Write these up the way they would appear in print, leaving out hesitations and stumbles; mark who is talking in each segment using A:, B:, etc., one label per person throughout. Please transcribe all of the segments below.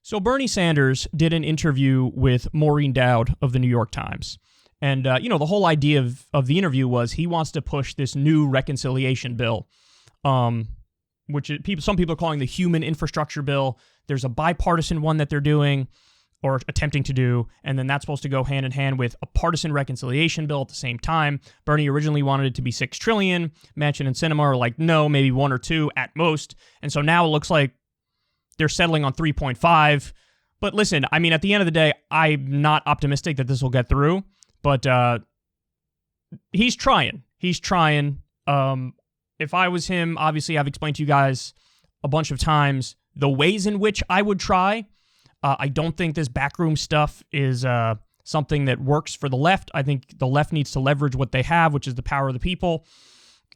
A: So Bernie Sanders did an interview with Maureen Dowd of the New York Times. And, the whole idea of the interview was he wants to push this new reconciliation bill, which some people are calling the human infrastructure bill. There's a bipartisan one that they're doing or attempting to do, and then that's supposed to go hand in hand with a partisan reconciliation bill at the same time. Bernie originally wanted it to be $6 trillion. Manchin and Sinema are like, no, maybe 1 or 2 at most. And so now it looks like they're settling on 3.5. But listen, I mean, at the end of the day, I'm not optimistic that this will get through, but he's trying. He's trying. If I was him, obviously I've explained to you guys a bunch of times the ways in which I would try. I don't think this backroom stuff is something that works for the left. I think the left needs to leverage what they have, which is the power of the people,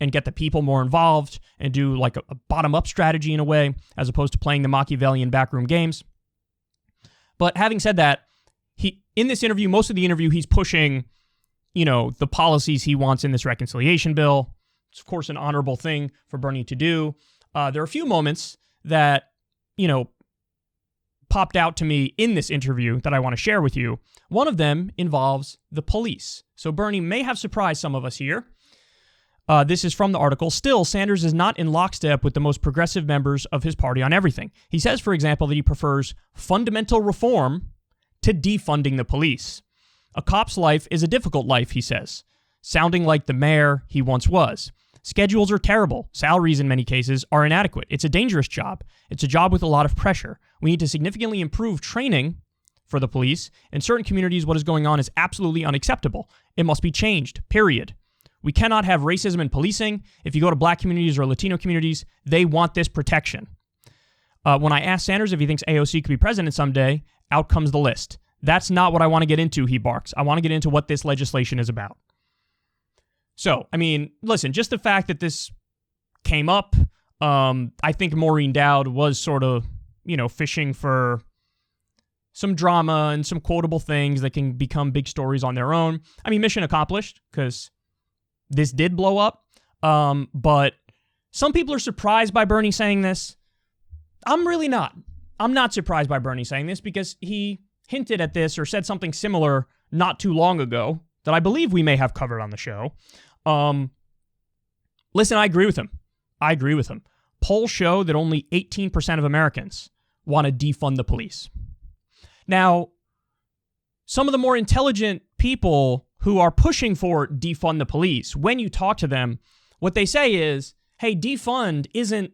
A: and get the people more involved and do like a bottom-up strategy in a way, as opposed to playing the Machiavellian backroom games. But having said that, in this interview, most of the interview, he's pushing, the policies he wants in this reconciliation bill. It's, of course, an honorable thing for Bernie to do. There are a few moments that, popped out to me in this interview that I want to share with you. One of them involves the police. So Bernie may have surprised some of us here. This is from the article. Still, Sanders is not in lockstep with the most progressive members of his party on everything. He says, for example, that he prefers fundamental reform to defunding the police. A cop's life is a difficult life, he says, sounding like the mayor he once was. Schedules are terrible. Salaries, in many cases, are inadequate. It's a dangerous job. It's a job with a lot of pressure. We need to significantly improve training for the police. In certain communities, what is going on is absolutely unacceptable. It must be changed, period. We cannot have racism in policing. If you go to black communities or Latino communities, they want this protection. When I asked Sanders if he thinks AOC could be president someday, out comes the list. That's not what I want to get into, he barks. I want to get into what this legislation is about. So, I mean, listen, just the fact that this came up, I think Maureen Dowd was sort of, fishing for some drama and some quotable things that can become big stories on their own. I mean, mission accomplished, because this did blow up. But some people are surprised by Bernie saying this. I'm really not. I'm not surprised by Bernie saying this because he hinted at this or said something similar not too long ago that I believe we may have covered on the show. Listen, I agree with him. Polls show that only 18% of Americans want to defund the police. Now, some of the more intelligent people who are pushing for defund the police, when you talk to them, what they say is, hey, defund isn't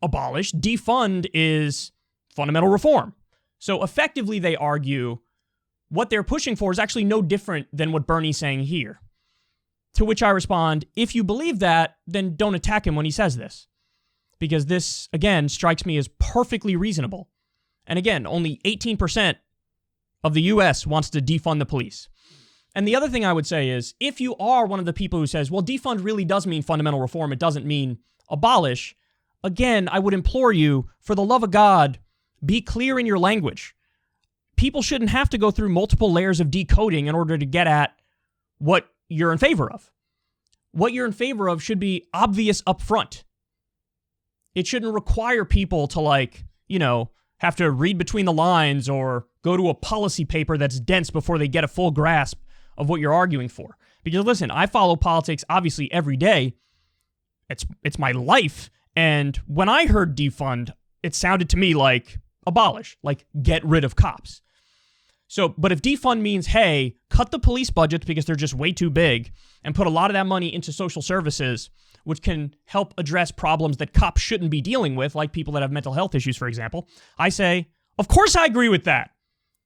A: abolish. Defund is fundamental reform. So effectively, they argue what they're pushing for is actually no different than what Bernie's saying here. To which I respond, if you believe that, then don't attack him when he says this. Because this, again, strikes me as perfectly reasonable. And again, only 18% of the U.S. wants to defund the police. And the other thing I would say is, if you are one of the people who says, well, defund really does mean fundamental reform, it doesn't mean abolish, again, I would implore you, for the love of God, be clear in your language. People shouldn't have to go through multiple layers of decoding in order to get at what you're in favor of. What you're in favor of should be obvious up front. It shouldn't require people to have to read between the lines or go to a policy paper that's dense before they get a full grasp of what you're arguing for. Because listen, I follow politics obviously every day. It's my life. And when I heard defund, it sounded to me like abolish, like get rid of cops. So, but if defund means, hey, cut the police budgets because they're just way too big and put a lot of that money into social services, which can help address problems that cops shouldn't be dealing with, like people that have mental health issues, for example, I say, of course I agree with that.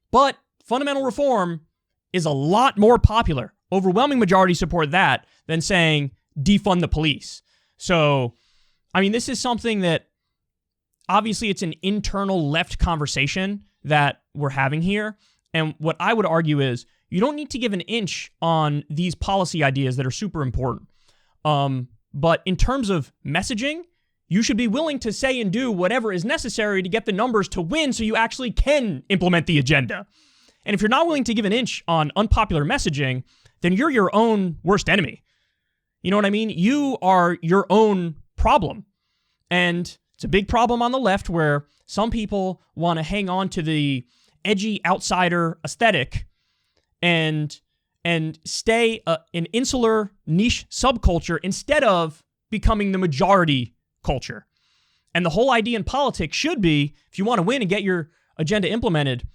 A: But fundamental reform is a lot more popular. Overwhelming majority support that than saying defund the police. So, I mean, this is something that obviously it's an internal left conversation that we're having here. And what I would argue is you don't need to give an inch on these policy ideas that are super important. But in terms of messaging, you should be willing to say and do whatever is necessary to get the numbers to win so you actually can implement the agenda. And if you're not willing to give an inch on unpopular messaging, then you're your own worst enemy. You know what I mean? You are your own problem. And It's a big problem on the left where some people want to hang on to the edgy outsider aesthetic and stay an insular niche subculture instead of becoming the majority culture. And the whole idea in politics should be, if you want to win and get your agenda implemented,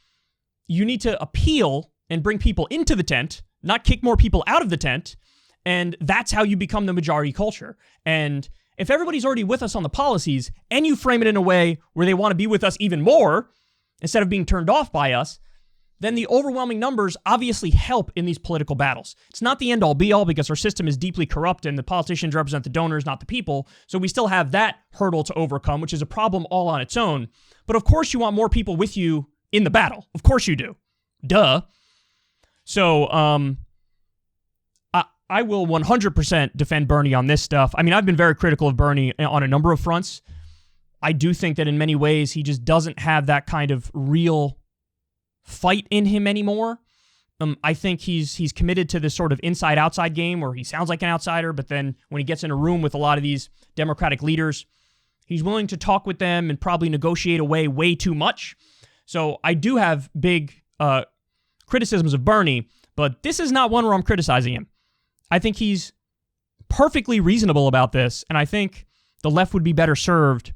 A: you need to appeal and bring people into the tent, not kick more people out of the tent. And that's how you become the majority culture. And if everybody's already with us on the policies and you frame it in a way where they want to be with us even more instead of being turned off by us, then the overwhelming numbers obviously help in these political battles. It's not the end-all be-all because our system is deeply corrupt and the politicians represent the donors, not the people. So we still have that hurdle to overcome, which is a problem all on its own. But of course you want more people with you in the battle. Of course you do. Duh. So I will 100% defend Bernie on this stuff. I mean, I've been very critical of Bernie on a number of fronts. I do think that in many ways he just doesn't have that kind of real fight in him anymore. I think he's committed to this sort of inside-outside game where he sounds like an outsider, but then when he gets in a room with a lot of these Democratic leaders, he's willing to talk with them and probably negotiate away way too much. So I do have big criticisms of Bernie, but this is not one where I'm criticizing him. I think he's perfectly reasonable about this, and I think the left would be better served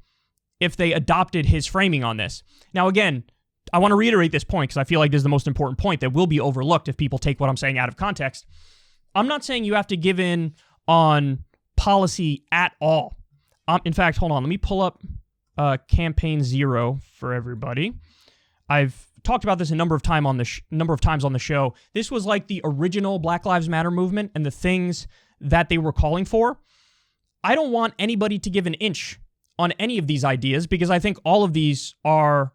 A: if they adopted his framing on this. Now, again, I want to reiterate this point because I feel like this is the most important point that will be overlooked if people take what I'm saying out of context. I'm not saying you have to give in on policy at all. In fact, hold on. Let me pull up Campaign Zero for everybody. I've talked about this a number of times on the show. This was like the original Black Lives Matter movement and the things that they were calling for. I don't want anybody to give an inch on any of these ideas because I think all of these are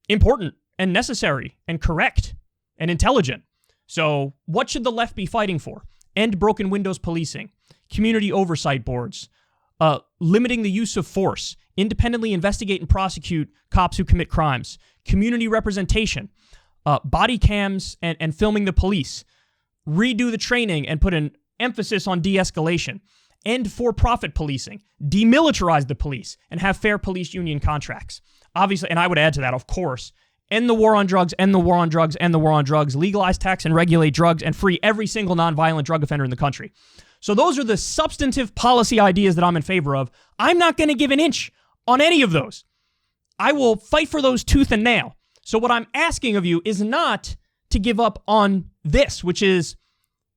A: important and necessary and correct and intelligent. So what should the left be fighting for? End broken windows policing, community oversight boards, limiting the use of force, independently investigate and prosecute cops who commit crimes, community representation, body cams and filming the police, redo the training and put an emphasis on de-escalation, end for-profit policing, demilitarize the police, and have fair police union contracts. Obviously, and I would add to that, of course, end the war on drugs, end the war on drugs, end the war on drugs, legalize, tax, and regulate drugs, and free every single nonviolent drug offender in the country. So those are the substantive policy ideas that I'm in favor of. I'm not going to give an inch on any of those. I will fight for those tooth and nail. So what I'm asking of you is not to give up on this, which is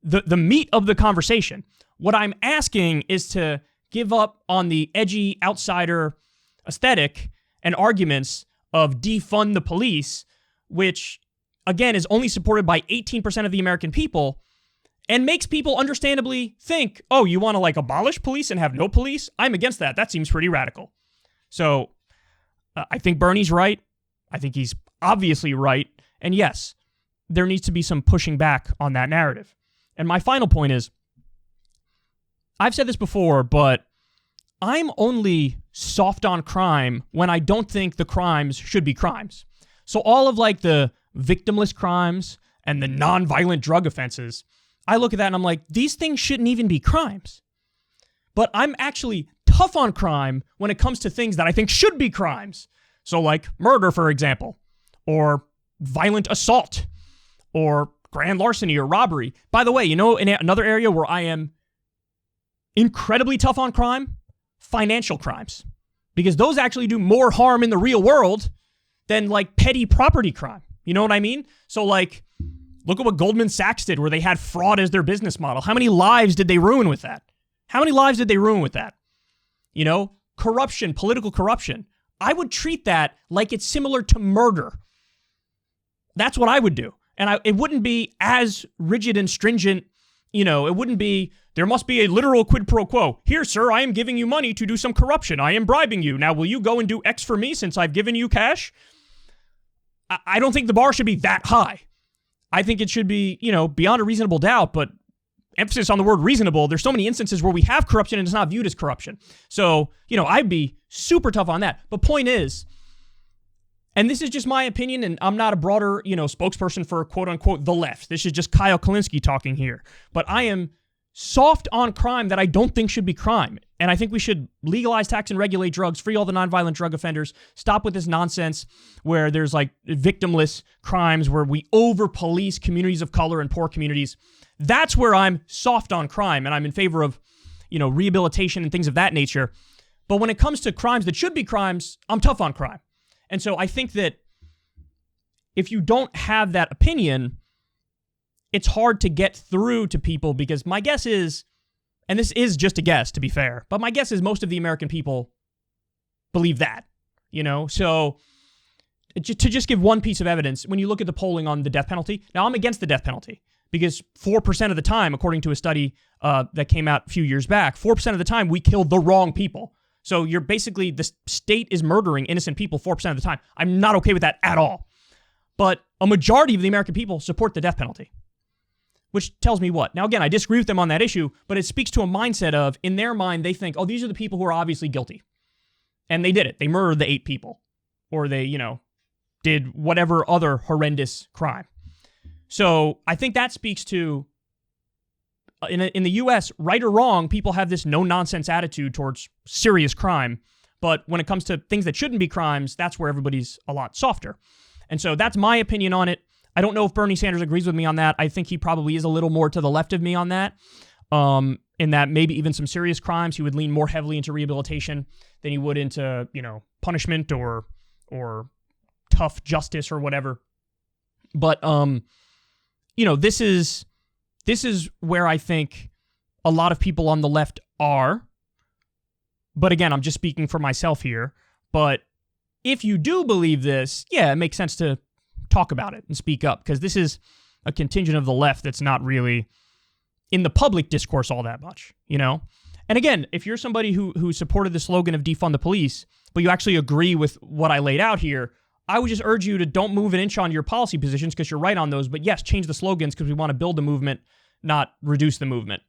A: the meat of the conversation. What I'm asking is to give up on the edgy outsider aesthetic and arguments of defund the police, which, again, is only supported by 18% of the American people and makes people understandably think, oh, you want to like abolish police and have no police? I'm against that. That seems pretty radical. So I think Bernie's right. I think he's obviously right. And yes, there needs to be some pushing back on that narrative. And my final point is, I've said this before, but I'm only soft on crime when I don't think the crimes should be crimes. So all of like the victimless crimes and the non-violent drug offenses, I look at that and I'm like, these things shouldn't even be crimes. But I'm actually tough on crime when it comes to things that I think should be crimes. So like murder, for example, or violent assault, or grand larceny or robbery. By the way, you know, in another area where I am incredibly tough on crime, financial crimes, because those actually do more harm in the real world than like petty property crime. You know what I mean? So like, look at what Goldman Sachs did where they had fraud as their business model. How many lives did they ruin with that? How many lives did they ruin with that? You know, corruption, political corruption. I would treat that like it's similar to murder. That's what I would do. And it wouldn't be as rigid and stringent. You know, it wouldn't be, there must be a literal quid pro quo. Here, sir, I am giving you money to do some corruption. I am bribing you. Now, will you go and do X for me since I've given you cash? I don't think the bar should be that high. I think it should be, you know, beyond a reasonable doubt, but emphasis on the word reasonable. There's so many instances where we have corruption and it's not viewed as corruption. So, you know, I'd be super tough on that. But point is, and this is just my opinion, and I'm not a broader, you know, spokesperson for quote unquote the left. This is just Kyle Kulinski talking here. But I am soft on crime that I don't think should be crime. And I think we should legalize, tax, and regulate drugs, free all the nonviolent drug offenders, stop with this nonsense where there's like victimless crimes, where we over-police communities of color and poor communities. That's where I'm soft on crime, and I'm in favor of, rehabilitation and things of that nature. But when it comes to crimes that should be crimes, I'm tough on crime. And so I think that if you don't have that opinion, it's hard to get through to people, because my guess is, and this is just a guess to be fair, but my guess is most of the American people believe that, So to just give one piece of evidence, when you look at the polling on the death penalty, now I'm against the death penalty because 4% of the time, according to a study that came out a few years back, 4% of the time we kill the wrong people. So you're basically, the state is murdering innocent people 4% of the time. I'm not okay with that at all. But a majority of the American people support the death penalty. Which tells me what? Now, again, I disagree with them on that issue, but it speaks to a mindset of, in their mind, they think, oh, these are the people who are obviously guilty. And they did it. They murdered the 8 people. Or they, did whatever other horrendous crime. So I think that speaks to, in the U.S., right or wrong, people have this no-nonsense attitude towards serious crime. But when it comes to things that shouldn't be crimes, that's where everybody's a lot softer. And so that's my opinion on it. I don't know if Bernie Sanders agrees with me on that. I think he probably is a little more to the left of me on that, in that maybe even some serious crimes, he would lean more heavily into rehabilitation than he would into, punishment or tough justice or whatever. But, this is where I think a lot of people on the left are. But again, I'm just speaking for myself here. But if you do believe this, yeah, it makes sense to talk about it and speak up, because this is a contingent of the left that's not really in the public discourse all that much, And again, if you're somebody who supported the slogan of defund the police, but you actually agree with what I laid out here, I would just urge you to don't move an inch on your policy positions, because you're right on those, but yes, change the slogans, because we want to build the movement, not reduce the movement.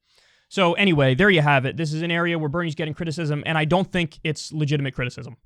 A: So anyway, there you have it. This is an area where Bernie's getting criticism, and I don't think it's legitimate criticism.